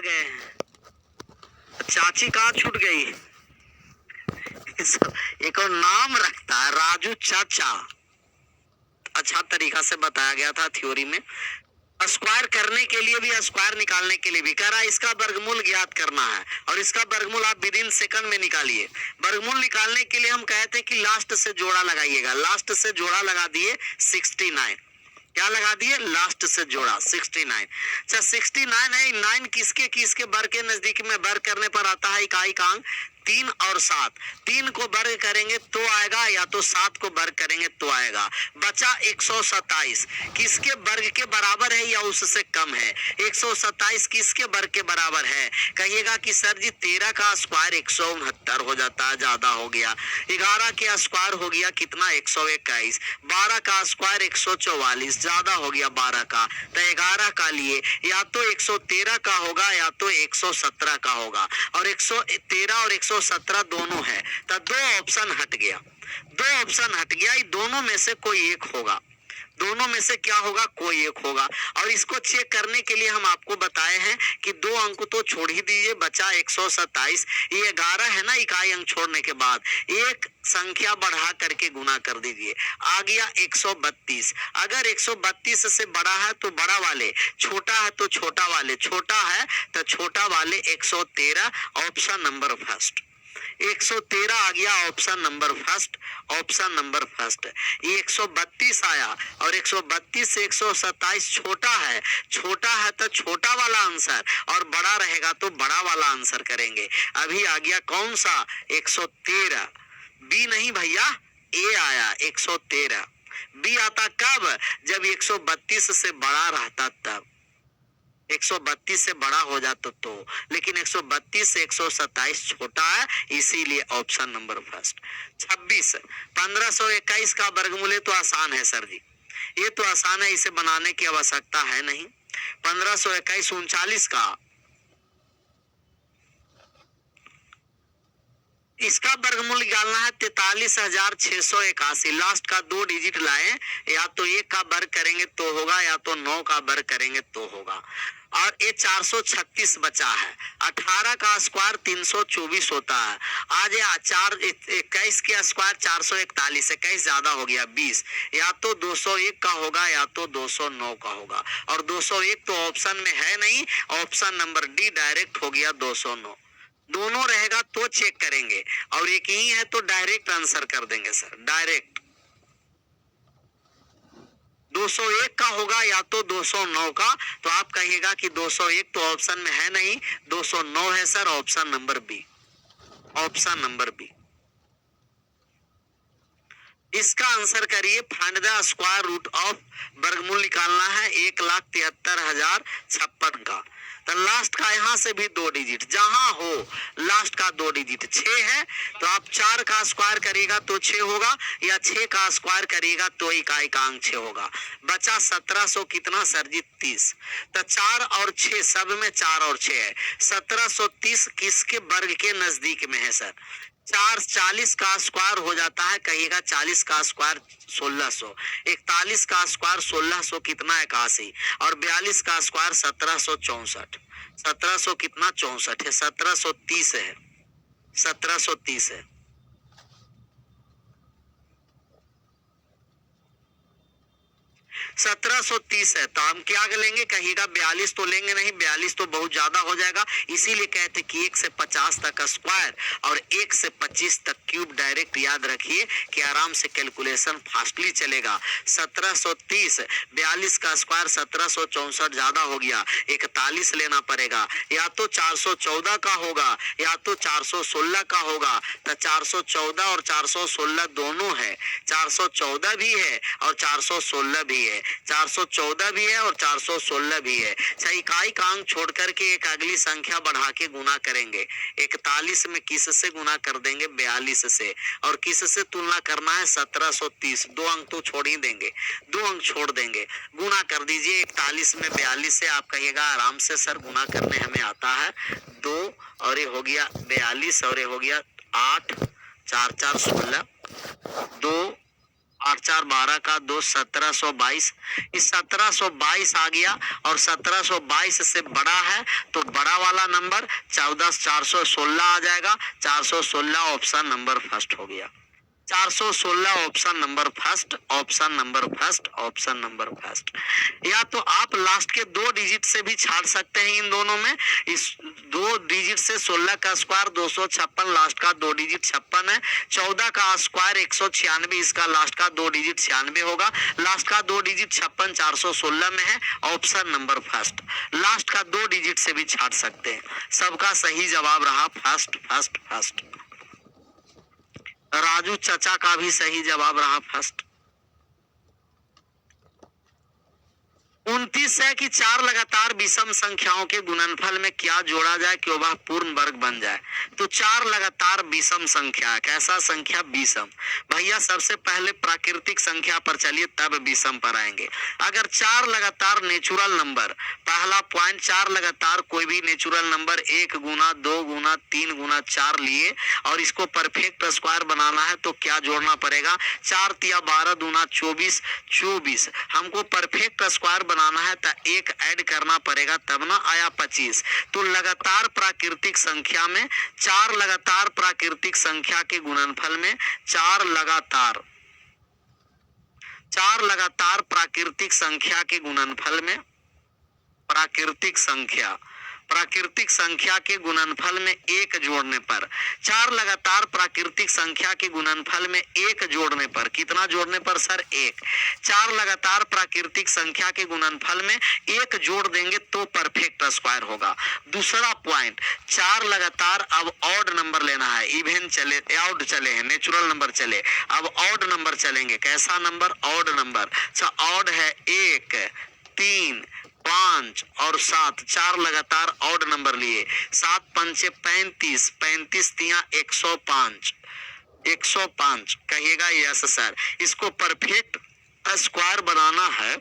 गए हैं। चाची कहाँ छूट गई? एक और नाम रखता है राजू चाचा। अच्छा तरीका से बताया गया था थ्योरी में। स्क्वायर करने के लिए भी, स्क्वायर निकालने के लिए भी कह रहा है इसका वर्गमूल ज्ञात करना है और इसका वर्गमूल आप विद इन सेकंड में निकालिए। वर्गमूल निकालने के लिए हम कहते हैं कि लास्ट से जोड़ा लगाइएगा। लास्ट से जोड़ा लगा दिए 69। क्या लगा दिए? लास्ट से जोड़ा 69। अच्छा 69 है, 9 किसके किसके वर्ग के नजदीक में वर्ग करने पर आता है इकाई का अंक? 3 और 7। 3 को वर्ग करेंगे तो आएगा, या तो 7 को वर्ग करेंगे तो आएगा। बचा 127 किसके वर्ग के बराबर है या उससे कम है? 127 किसके वर्ग के बराबर है? कहिएगा कि सर जी 13 का स्क्वायर 169 हो जाता है, ज्यादा हो गया। 11 के स्क्वायर हो गया कितना? 121। 12 का स्क्वायर 144, ज्यादा हो गया 12 का। तो 11 का लिए या तो 113 का होगा या तो 117 का होगा, और 113 और 117 दोनों है, तो 2 ऑप्शन हट गया। 2 ऑप्शन हट गया, दोनों में से कोई एक होगा। दोनों में से क्या होगा? कोई एक होगा। और इसको चेक करने के लिए हम आपको बताए हैं कि 2 अंक तो छोड़ ही दीजिए, बचा 127। ये 11 है ना इकाई अंक छोड़ने के बाद, एक संख्या बढ़ा करके गुना कर दीजिए, आ गया 132। अगर 132 से बड़ा है तो बड़ा वाले, छोटा है तो छोटा वाले, छोटा है तो छोटा वाले 113। ऑप्शन नंबर फर्स्ट 113 आ गया, option number first. Option number first. ये 132 आया और 132 से 127 छोटा है। छोटा है तो छोटा वाला आंसर, और बड़ा रहेगा तो बड़ा वाला आंसर करेंगे। अभी आ गया कौन सा? 113। बी नहीं भैया, ए आया 113। बी आता कब? जब 132 से बड़ा रहता तब। 132 से बड़ा हो जाता तो, लेकिन 132 से 127 छोटा है, इसीलिए ऑप्शन नंबर फर्स्ट। 26 1521 का वर्गमूल तो आसान है सर जी, ये तो आसान है, इसे बनाने की आवश्यकता है नहीं। 1521 39 का, इसका वर्गमूल निकालना है 43,681। लास्ट का 2 डिजिट लाए, या तो 1 का वर्ग करेंगे तो होगा, या तो 9 का वर्ग करेंगे तो होगा। और ये 436 बचा है। 18 का स्क्वायर 324 होता है। आज 21 के स्क्वायर 441, 21 ज्यादा हो गया 20, या तो 201 का होगा या तो 209 का होगा, और 201 तो ऑप्शन में है नहीं, ऑप्शन नंबर डी डायरेक्ट हो गया 209। दोनों रहेगा तो चेक करेंगे, और एक ही है तो डायरेक्ट आंसर कर देंगे सर, डायरेक्ट। 201 का होगा या तो 209 का, तो आप कहिएगा कि 201 तो ऑप्शन में है नहीं, 209 है sir, option number B. Option number B. इसका आंसर करिए। Find the square root of, वर्गमूल निकालना है 1,73,056 का। तो लास्ट का यहाँ से भी 2 डिजिट, जहां हो लास्ट का 2 डिजिट 6 है, तो आप 4 का स्क्वायर करिएगा तो 6 होगा, या 6 का स्क्वायर करिएगा तो इकाई का अंक 6 होगा। बचा 1700 कितना सर जी? 30। तो 4 और 6 सब में 4 और 6 है। 1730 किसके वर्ग के नजदीक में है सर? 40 का स्क्वायर हो जाता है, कहिएगा 40 का स्क्वायर 1600। 41 का स्क्वायर 1600 कितना? 81। और 42 का स्क्वायर 1764। 1700 कितना? 64 है। 1730 है, 1730 है। 1730 है, तो हम क्या लेंगे? कहिएगा 42 तो लेंगे नहीं, 42 तो बहुत ज्यादा हो जाएगा, इसीलिए कहते कि 1 से 50 तक स्क्वायर और 1 से 25 तक क्यूब। डायरेक्ट याद रखिए कि आराम से कैलकुलेशन फास्टली चलेगा। 1730, 42 का स्क्वायर 1764 ज्यादा हो गया, 41 लेना पड़ेगा, या तो 414 का होगा या तो 416 का होगा। तो 414 और 416 दोनों है, 414 भी है और 416 भी है, 414 भी है और 416 भी है। इकाई का अंक छोड़ करके एक अगली संख्या बढ़ा के गुना करेंगे। 41 में किस से गुना कर देंगे? 42 से। और किस से तुलना करना है? 1730। 2 अंक तो छोड़ ही देंगे, 2 अंक छोड़ देंगे। गुना कर दीजिए 41 में 42 से। आप कहिएगा आराम से सर गुना करने हमें आता है। 2 और ये हो गया 42 और ये हो गया 8, 4 4 16, 2 8 4 12 का 2 1722, इस 1722 आ गया और 1722 से बड़ा है तो बड़ा वाला नंबर 14 416 आ जाएगा। 416 ऑप्शन नंबर फर्स्ट हो गया। 416 option number first, option number first, option number first. या तो आप लास्ट के 2 डिजिट से भी छाड़ सकते हैं इन दोनों में। इस 2 डिजिट से 16 का स्क्वायर 256, लास्ट का 2 डिजिट 56 है। 14 का स्क्वायर 196, इसका लास्ट का 2 डिजिट 96 होगा। लास्ट का 2 डिजिट 56 416 में है, ऑप्शन नंबर फर्स्ट। लास्ट का 2 डिजिट से भी छाड़ सकते हैं। सबका सही जवाब रहा फर्स्ट, फर्स्ट, फर्स्ट। राजू चाचा का भी सही जवाब रहा फर्स्ट। 29 है कि 4 लगातार विषम संख्याओं के गुणनफल में क्या जोड़ा जाए कि वह पूर्ण वर्ग बन जाए। तो 4 लगातार विषम संख्या, कैसा संख्या? विषम। भैया सबसे पहले प्राकृतिक संख्या पर चलिए, तब विषम पर आएंगे। अगर 4 लगातार नेचुरल नंबर, पहला पॉइंट 4 लगातार कोई भी नेचुरल नंबर 1 गुना 2 गुना 3 गुना 4 लिए और इसको परफेक्ट स्क्वायर बनाना है तो क्या जोड़ना पड़ेगा? 4 तिया 12 दूना 24, 24 हमको परफेक्ट स्क्वायर बनाना है तो 1 ऐड करना पड़ेगा, तब ना आया 25। तो लगातार प्राकृतिक संख्या में 4 लगातार प्राकृतिक संख्या के गुणनफल में 4 लगातार प्राकृतिक संख्या के गुणनफल में प्राकृतिक संख्या के गुणनफल में 1 जोड़ने पर, 4 लगातार प्राकृतिक संख्या के गुणनफल में 1 जोड़ने पर, कितना जोड़ने पर सर? 1। 4 लगातार प्राकृतिक संख्या के गुणनफल में 1 जोड़ देंगे तो परफेक्ट स्क्वायर होगा। दूसरा पॉइंट, 4 लगातार, अब ऑड नंबर लेना है, इवन चले, ऑड चले हैं, नेचुरल नंबर चले, अब ऑड नंबर चलेंगे। कैसा नंबर? Odd number. ऑड है 1 3 5 और 7, 4 लगातार ऑड नंबर लिए। 7 पंचे 35, 35 तिया 105, 105 कहिएगा यस सर। इसको परफेक्ट स्क्वायर बनाना है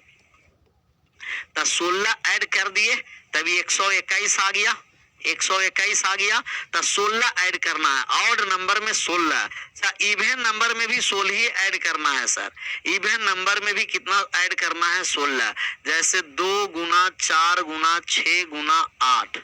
तो 16 ऐड कर दिए तभी 121 आ गया, 121 आ गया तो 16 ऐड करना है। ऑड नंबर में 16, इवन नंबर में भी 16 ही ऐड करना है सर। इवन नंबर में भी कितना ऐड करना है? 16। जैसे 2 गुना 4 गुना 6 गुना 8,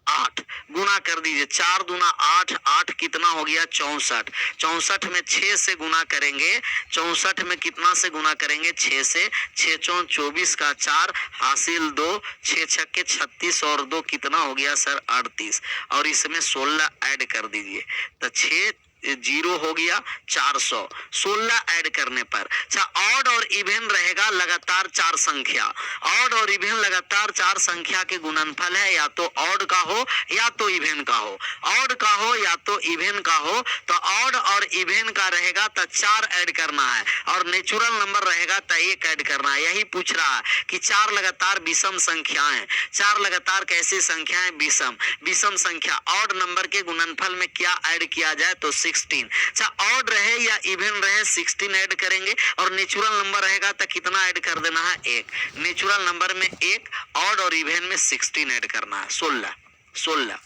8 गुना कर दीजिए, 4 दूना 8, 8 कितना हो गया? 64। 64 में 6 से गुना करेंगे, 64 में कितना से गुना करेंगे? 6 से। 6 चौं 24 का 4 हासिल 2, 6 छक्के 36 और 2 कितना हो गया सर? 38। और इसमें 16 ऐड कर दीजिए तो 6 0 हो गया 400, 16 ऐड करने पर। अच्छा, ऑड और इवन रहेगा लगातार 4 संख्या। ऑड और इवन लगातार 4 संख्या के गुणनफल है, या तो ऑड का हो या तो इवन का हो। ऑड का हो या तो इवन का हो, तो ऑड और इवन का रहेगा तो 4 ऐड करना है और नेचुरल नंबर रहेगा तो 1 ऐड करना है। यही पूछ रहा है कि 4 लगातार विषम संख्याएं, 4 लगातार कैसी संख्याएं? विषम। विषम संख्या ऑड नंबर के गुणनफल में क्या ऐड किया जाए? तो 16। अच्छा, ऑड रहे या इवन रहे 16 ऐड करेंगे और नेचुरल नंबर रहेगा तो कितना ऐड कर देना है? 1। नेचुरल नंबर में 1, ऑड और इवन में 16 ऐड करना है, 16, 16।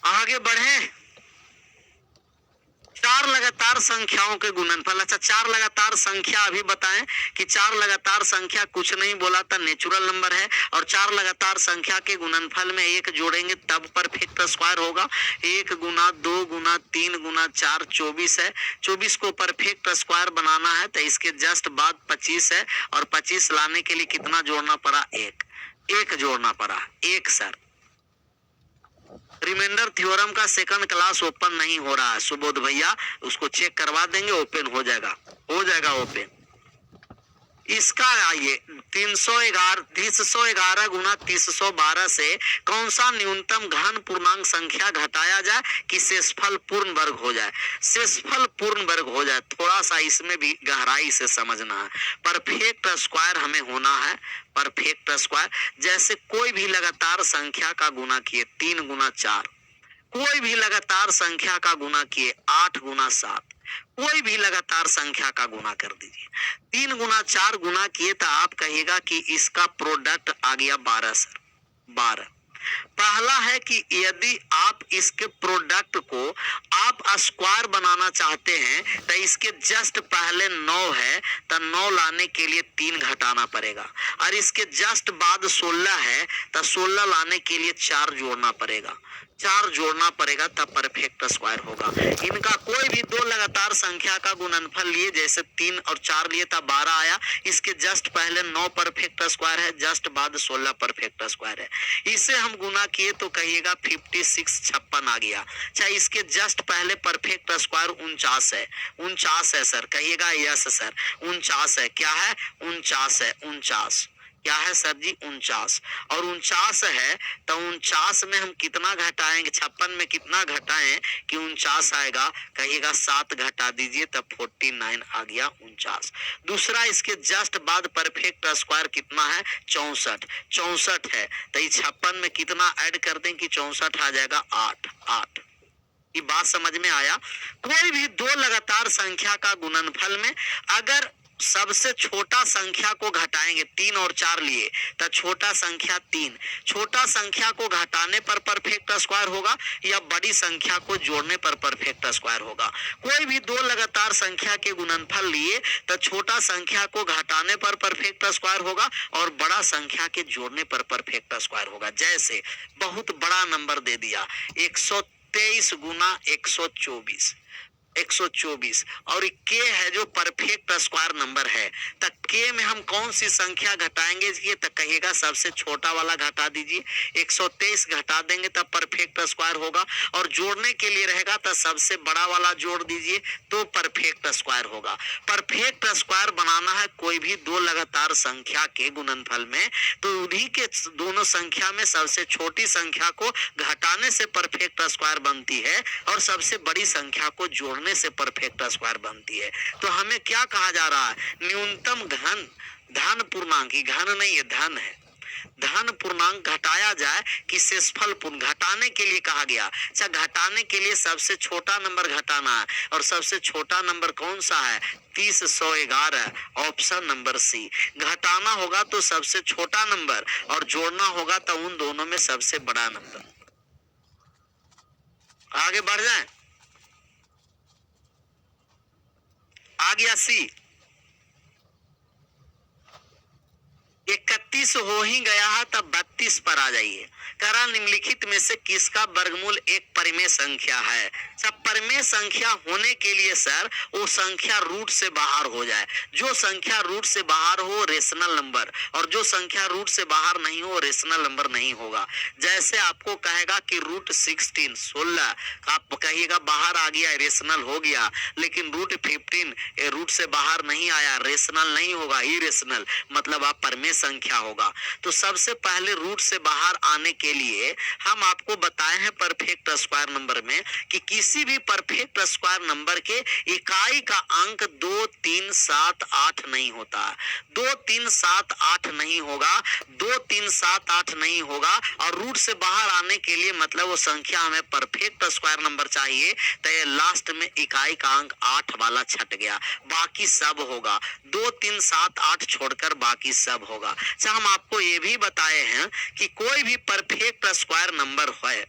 आगे बढ़े, 4 लगातार संख्याओं के गुणनफल। अच्छा, 4 लगातार संख्या अभी बताएं कि 4 लगातार संख्या कुछ नहीं बोला था, नेचुरल नंबर है और 4 लगातार संख्या के गुणनफल में 1 जोड़ेंगे तब परफेक्ट स्क्वायर होगा। 1 गुना 2 गुना 3 गुना 4 24 है। 24 को परफेक्ट स्क्वायर बनाना है तो इसके जस्ट बाद 25 है और 25 लाने के लिए कितना जोड़ना पड़ा? 1 जोड़ना पड़ा, 1 सर। रिमाइंडर थ्योरम का सेकंड क्लास ओपन नहीं हो रहा है सुबोध भैया, उसको चेक करवा देंगे, ओपन हो जाएगा, हो जाएगा ओपन। इसका आइए 311 गुना 312 से कौन सा न्यूनतम घन पूर्णांक संख्या घटाया जाए कि शेषफल पूर्ण वर्ग हो जाए? शेषफल पूर्ण वर्ग हो जाए, थोड़ा सा इसमें भी गहराई से समझना है। परफेक्ट स्क्वायर हमें होना है, परफेक्ट स्क्वायर। जैसे कोई भी लगातार संख्या का गुना किए 3 गुना 4, कोई भी लगातार संख्या का गुना किए 8 गुना 7, कोई भी लगातार संख्या का गुना कर दीजिए। 3 गुना 4 गुना किए तो आप कहिएगा कि इसका प्रोडक्ट आ गया 12 सर, 12। पहला है कि यदि आप इसके प्रोडक्ट को आप स्क्वायर बनाना चाहते हैं तो इसके जस्ट पहले 9 है तो 9 लाने के लिए 3 घटाना पड़ेगा, और इसके जस्ट बाद 16 है तो 16 लाने के लिए 4 जोड़ना पड़ेगा, 4 जोड़ना पड़ेगा तब परफेक्ट स्क्वायर होगा। इनका कोई भी दो लगातार संख्या का गुणनफल लिए, जैसे 3 और 4 लिए तब 12 आया, इसके जस्ट पहले 9 परफेक्ट स्क्वायर है, जस्ट बाद 16 परफेक्ट स्क्वायर है। इसे हम गुना किए तो कहिएगा 56 56 आ गया। अच्छा, इसके जस्ट पहले परफेक्ट स्क्वायर 49 है, 49 है सर, कहिएगा यस सर 49 है। क्या है? 49 है, 49 क्या है सर जी? 49। और 49 है तो 49 में हम कितना घटाएंगे? 56 में कितना घटाएं कि 49 आएगा? कहिएगा 7 घटा दीजिए तब 49 आ गया 49। दूसरा, इसके जस्ट बाद परफेक्ट स्क्वायर कितना है? 64, 64 है तो इस 56 में कितना ऐड कर दें कि 64 आ जाएगा? 8, 8। ये बात समझ में आया? कोई भी दो लगातार संख्या का गुणनफल में अगर सबसे छोटा संख्या को घटाएंगे, 3 और 4 लिए तो छोटा संख्या 3, छोटा संख्या को घटाने पर परफेक्ट स्क्वायर होगा या बड़ी संख्या को जोड़ने पर परफेक्ट स्क्वायर होगा। कोई भी दो लगातार संख्या के गुणनफल लिए तो छोटा संख्या को घटाने पर परफेक्ट स्क्वायर होगा और बड़ा संख्या के जोड़ने पर परफेक्ट स्क्वायर होगा। जैसे बहुत बड़ा नंबर दे दिया 123 गुना 124, 124, और के है जो परफेक्ट स्क्वायर नंबर है, तब के में हम कौन सी संख्या घटाएंगे? ये तक कहिएगा सबसे छोटा वाला घटा दीजिए, 123 घटा देंगे तब परफेक्ट स्क्वायर होगा, और जोड़ने के लिए रहेगा तो सबसे बड़ा वाला जोड़ दीजिए तो परफेक्ट स्क्वायर होगा। परफेक्ट स्क्वायर बनाना है कोई भी दो लगातार संख्या के गुणनफल में तो उन्हीं के दोनों संख्या में सबसे छोटी संख्या को घटाने से परफेक्ट स्क्वायर बनती है और सबसे बड़ी संख्या को जोड़ने से परफेक्ट स्क्वायर बनती है। तो हमें क्या कहा जा रहा है? न्यूनतम घन, धन पूर्णांक, घन नहीं है धन है, धन पूर्णांक घटाया जाए कि शेषफल पूर्ण, घटाने के लिए कहा गया। अच्छा, घटाने के लिए सबसे छोटा नंबर घटाना है और सबसे छोटा नंबर कौन सा है? 30 111, ऑप्शन नंबर सी। घटाना होगा तो सबसे छोटा नंबर और जोड़ना होगा तो उन दोनों में सबसे बड़ा नंबर। आगे बढ़ जाए, आ गया सी। 31 हो ही गया है तब 32 पर आ जाइए। करा निम्नलिखित में से किसका वर्गमूल एक परिमेय संख्या है? सब परिमेय संख्या होने के लिए सर वो संख्या रूट से बाहर हो जाए। जो संख्या रूट से बाहर हो रेशनल नंबर, और जो संख्या रूट से बाहर नहीं हो रेशनल नंबर नहीं होगा। जैसे आपको कहेगा कि रूट 16 16, आप कहिएगा बाहर आ गया रेशनल हो गया, लेकिन रूट 15 रूट से बाहर नहीं आया, रेशनल नहीं होगा, इरेशनल, मतलब आप परिमेय संख्या होगा। तो सबसे पहले रूट से बाहर आने के लिए हम आपको बताए हैं परफेक्ट स्क्वायर नंबर में कि किसी भी परफेक्ट स्क्वायर नंबर के इकाई का अंक 2 3 7 8 नहीं होता, 2 3 7 8 नहीं होगा, 2 3 7 8 नहीं होगा। और रूट से बाहर आने के लिए मतलब वो संख्या हमें परफेक्ट स्क्वायर नंबर चाहिए तो ये लास्ट में इकाई का अंक 8 वाला छट गया, बाकी सब होगा। 2 3 7 8 छोड़कर बाकी सब होगा। अच्छा, हम आपको ये भी बताए हैं कि कोई भी परफेक्ट स्क्वायर नंबर है,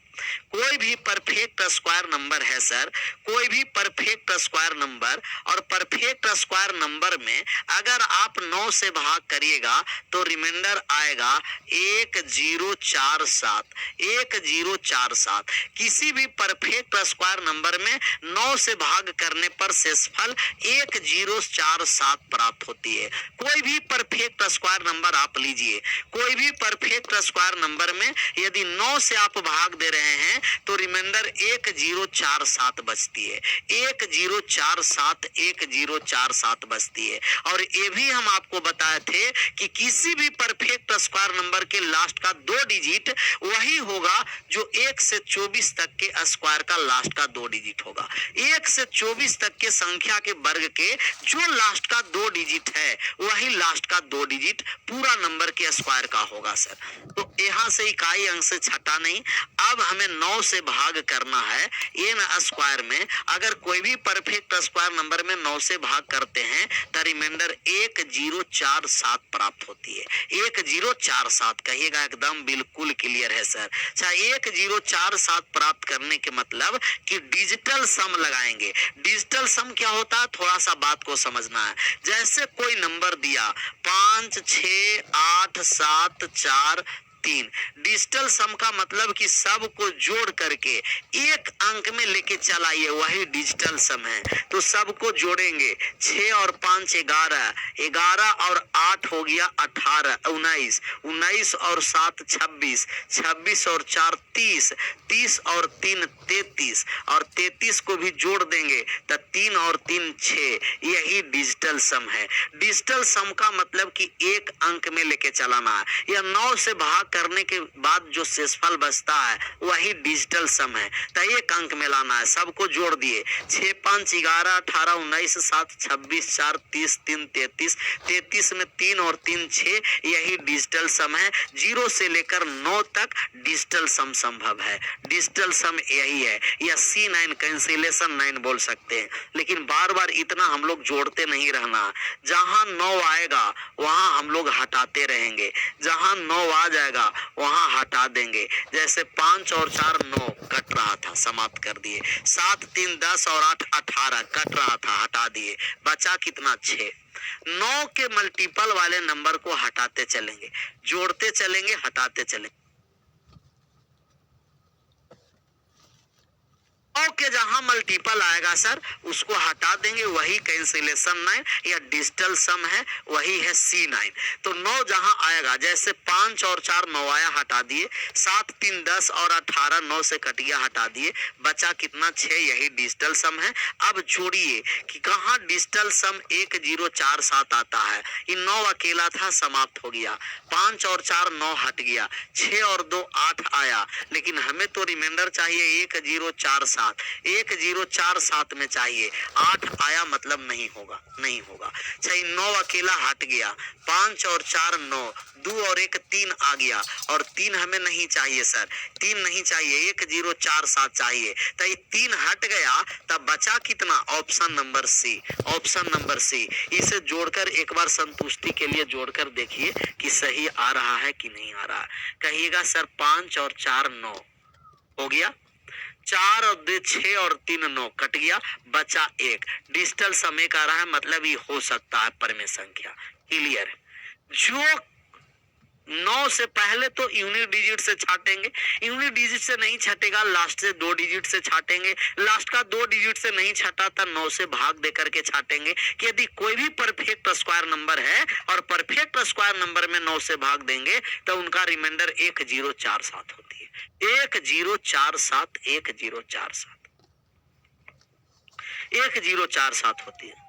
कोई भी परफेक्ट स्क्वायर नंबर है सर, कोई भी परफेक्ट स्क्वायर नंबर, और परफेक्ट स्क्वायर नंबर में अगर आप 9 से भाग करिएगा तो रिमाइंडर आएगा 1047, 1047। किसी भी परफेक्ट स्क्वायर नंबर में 9 से भाग करने पर शेषफल 1047 प्राप्त होती है। कोई भी परफेक्ट स्क्वायर नंबर आप लीजिए, कोई भी परफेक्ट स्क्वायर नंबर में यदि 9 से आप भाग दे रहे हैं तो रिमाइंडर 1047 बचती है, 1047, 1047 बचती है। और ये भी हम आपको बताए थे कि किसी भी परफेक्ट स्क्वायर नंबर के लास्ट का 2 डिजिट वही होगा जो 1 से 24 तक के स्क्वायर का लास्ट का 2 डिजिट होगा। 1 से 24 तक के संख्या के वर्ग के जो लास्ट का 2 डिजिट है वही लास्ट का 2 डिजिट पूरा नंबर के स्क्वायर का होगा सर। तो यहाँ से इकाई अंक से छटा नहीं। अब हमें हमें 9 से भाग करना है। n स्क्वायर में अगर कोई भी परफेक्ट स्क्वायर नंबर में 9 से भाग करते हैं तो रिमाइंडर 1047 प्राप्त होती है। 1047 कहिएगा, एकदम बिल्कुल क्लियर है सर। अच्छा, 1047 प्राप्त करने के मतलब कि डिजिटल सम लगाएंगे। डिजिटल सम क्या होता है, थोड़ा सा बात को समझना है। जैसे कोई नंबर दिया 5 6 8 7 4 3, डिजिटल सम का मतलब कि सब को जोड़ करके एक अंक में लेके चलाइए, वही डिजिटल सम है। तो सबको जोड़ेंगे, 6 और 5 11, 11 और 8 हो गया 18, 19, 19 और 7 26, 26 और 4 30, 30 और 3 33, और 33 को भी जोड़ देंगे तो 3 और 3 6, यही डिजिटल सम है। डिजिटल सम का मतलब कि एक अंक में लेके चलाना है। यह 9 से भाग करने के बाद जो शेषफल बचता है वही डिजिटल सम है। तो एक अंक में लाना है, सबको जोड़ दिए, 6 5 11 18 19 7 26 4 30 3 33, 33 में 3 और 3 6, यही डिजिटल सम है। 0 से लेकर 9 तक डिजिटल सम संभव है। डिजिटल सम यही है, या C9 कैंसिलेशन 9 बोल सकते हैं। लेकिन बार बार इतना हम लोग जोड़ते नहीं रहना। जहां 9 आएगा वहां हम लोग हटाते रहेंगे, जहां 9 आ जाएगा वहां हटा देंगे। जैसे 5 और 4 9 कट रहा था, समाप्त कर दिए। 7 3 10 और 8 18 कट रहा था, हटा दिए। बचा कितना, 6। 9 के मल्टीपल वाले नंबर को हटाते चलेंगे, जोड़ते चलेंगे, हटाते चलेंगे। 9 के जहां मल्टीपल आएगा सर उसको हटा देंगे, वही कैंसिलेशन 9 या डिजिटल सम है, वही है C9। तो 9 जहां आएगा, जैसे 5 और 4 9 आया, हटा दिए। 7 3 10 और 18 9 से कट गया, हटा दिए। बचा कितना, 6, यही डिजिटल सम है। अब जोड़िए कि कहां डिजिटल सम 1047 आता है। ये 9 अकेला था, समाप्त हो गया। 5 और 4 9 हट गया, 6 और 2 8 आया। लेकिन हमें तो रिमाइंडर चाहिए 1047, 1047 में चाहिए। 8 आया मतलब नहीं होगा, नहीं होगा। सही, 9 अकेला हट गया। 5 और 4 9, 2 और 1 3 आ गया, और 3 हमें नहीं चाहिए सर, 3 नहीं चाहिए, 1047 चाहिए। तो ये 3 हट गया, तब बचा कितना, option number C. Option number C, इसे जोड़कर एक बार संतुष्टि के लिए जोड़कर देखिए कि सही आ रहा है कि नहीं आ रहा। कहिएगा सर 5 और 4 9 हो गया, 4 और 2 6 और 3 9 कट गया, बचा 1। डिजिटल समय का रहा है, मतलब ये हो सकता है परमेय संख्या। क्लियर। जो 9 से पहले तो यूनिट डिजिट से छाटेंगे, यूनिट डिजिट से नहीं छटेगा, लास्ट से 2 डिजिट से छाटेंगे, लास्ट का 2 डिजिट से नहीं छटा था, 9 से भाग दे करके छाटेंगे। कि यदि कोई भी परफेक्ट स्क्वायर नंबर है और परफेक्ट स्क्वायर नंबर में 9 से भाग देंगे तो उनका रिमाइंडर 1047 होती है। 1047 1047 1047 होती है।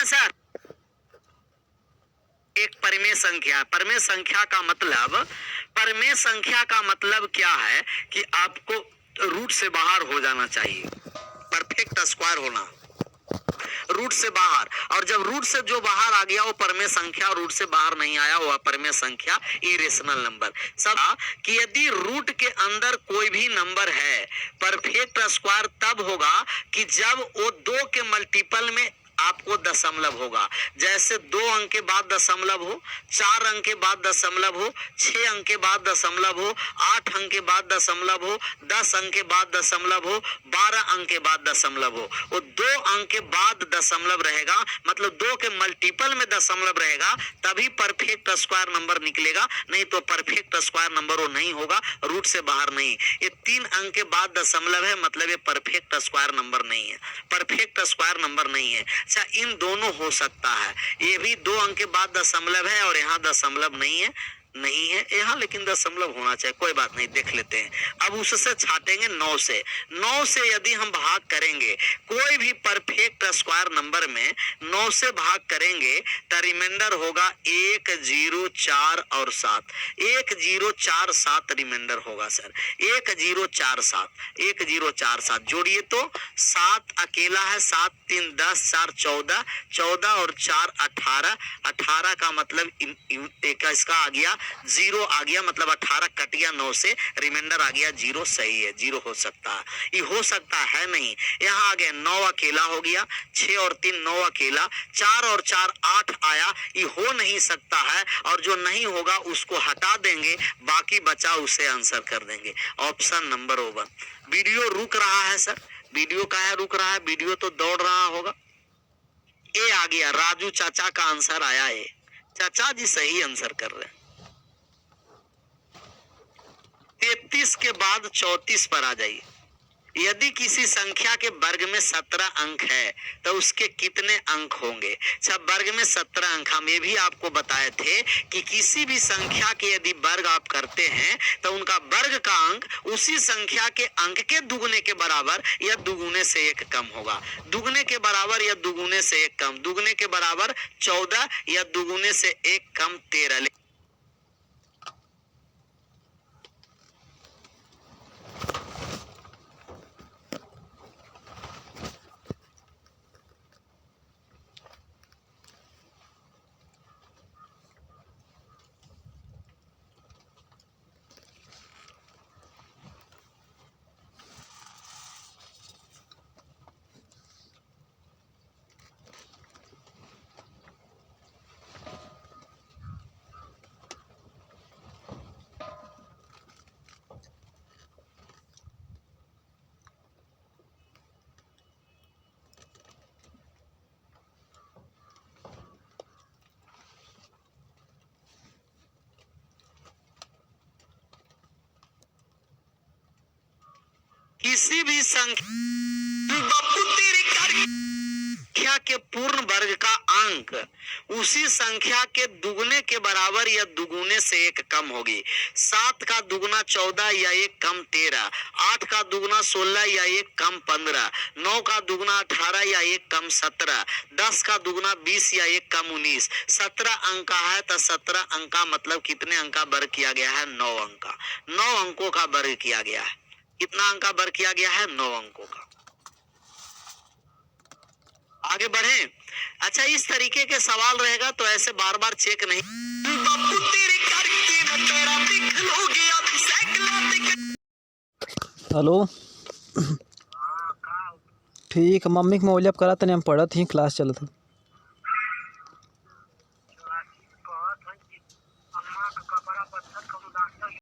सर एक परमेय संख्या, परमेय संख्या का मतलब, परमेय संख्या का मतलब क्या है कि आपको रूट से बाहर हो जाना चाहिए, परफेक्ट स्क्वायर होना, रूट से बाहर। और जब रूट से जो बाहर आ गया वो परमेय संख्या, रूट से बाहर नहीं आया वो परमेय संख्या, इरेशनल नंबर। सब कि यदि रूट के अंदर कोई भी नंबर है, परफेक्ट स्क्वायर तब होगा कि जब वो 2 के मल्टीपल में आपको दशमलव होगा। जैसे 2 अंक के बाद दशमलव हो, 4 अंक के बाद दशमलव हो, 6 अंक के बाद दशमलव हो, 8 अंक के बाद दशमलव हो, 10 अंक के बाद दशमलव हो, 12 अंक के बाद दशमलव हो। वो 2 अंक के बाद दशमलव रहेगा, मतलब 2 के मल्टीपल में दशमलव रहेगा, तभी परफेक्ट स्क्वायर नंबर निकलेगा। नहीं तो परफेक्ट स्क्वायर नंबर वो नहीं होगा, रूट से बाहर नहीं। ये 3 अंक के बाद दशमलव है, मतलब ये परफेक्ट स्क्वायर नंबर नहीं है, परफेक्ट स्क्वायर नंबर नहीं है। अच्छा, इन दोनों हो सकता है, ये भी 2 अंक के बाद दशमलव है और यहाँ दशमलव नहीं है, नहीं है यहाँ, लेकिन दशमलव होना चाहिए, कोई बात नहीं, देख लेते हैं। अब उससे छाटेंगे 9 से। 9 से यदि हम भाग करेंगे कोई भी परफेक्ट स्क्वायर नंबर में 9 से भाग करेंगे तो रिमाइंडर होगा 1 0 4 और 7। 1 0 4 7 रिमाइंडर होगा सर, 1 0 4 7 1 0 4 7 जोड़िए तो 7 अकेला है, 7 3 10 4 14 14 और 4 18 18 का मतलब इसका आ गया 0 आ गया, मतलब 18 कट गया 9 से, रिमाइंडर आ गया 0। सही है, 0 हो सकता है, ये हो सकता है नहीं। यहाँ आ गया 9 अकेला हो गया, 6 और 3 9 अकेला, 4 और 4 8 आया, ये हो नहीं सकता है, और जो नहीं होगा उसको हटा देंगे, बाकी बचा उसे आंसर कर देंगे। Option number 1। वीडियो रुक रहा है सर, वीडियो का है रुक रहा है, वीडियो तो दौड़ रहा होगा। ए आ गया, राजू चाचा का आंसर आया है, चाचा जी सही आंसर कर रहे हैं। 33 के बाद 34 पर आ जाइए। यदि किसी संख्या के वर्ग में 17 अंक है तो उसके कितने अंक होंगे? अच्छा, वर्ग में 17 अंक, हम ये भी आपको बताए थे कि किसी भी संख्या के यदि वर्ग आप करते हैं तो उनका वर्ग का अंक उसी संख्या के अंक के दुगने के बराबर या दुगुने से 1 कम होगा। दुगने के बराबर या दुगुने से 1 कम, दुगने के बराबर 14 या दुगुने से 1 कम 13। किसी भी संख्या के पूर्ण वर्ग का अंक उसी संख्या के दुगने के बराबर या दुगुने से 1 कम होगी। 7 का दुगना 14 या 1 कम 13, 8 का दुगना 16 या 1 कम 15, 9 का दुगना 18 या 1 कम 17, 10 का दुगना 20 या 1 कम 19। 17 अंक का है तो 17 अंक का मतलब कितने अंक का वर्ग किया गया है? 9 अंक का। 9 अंकों का वर्ग किया गया है। कितना अंक का वर्ग किया गया है? 9 अंकों का। आगे बढ़े। अच्छा, इस तरीके के सवाल रहेगा तो ऐसे बार बार चेक नहीं। हेलो, ठीक, मम्मी के मोबाइल करा तनी हम पढ़त ही, क्लास चलत।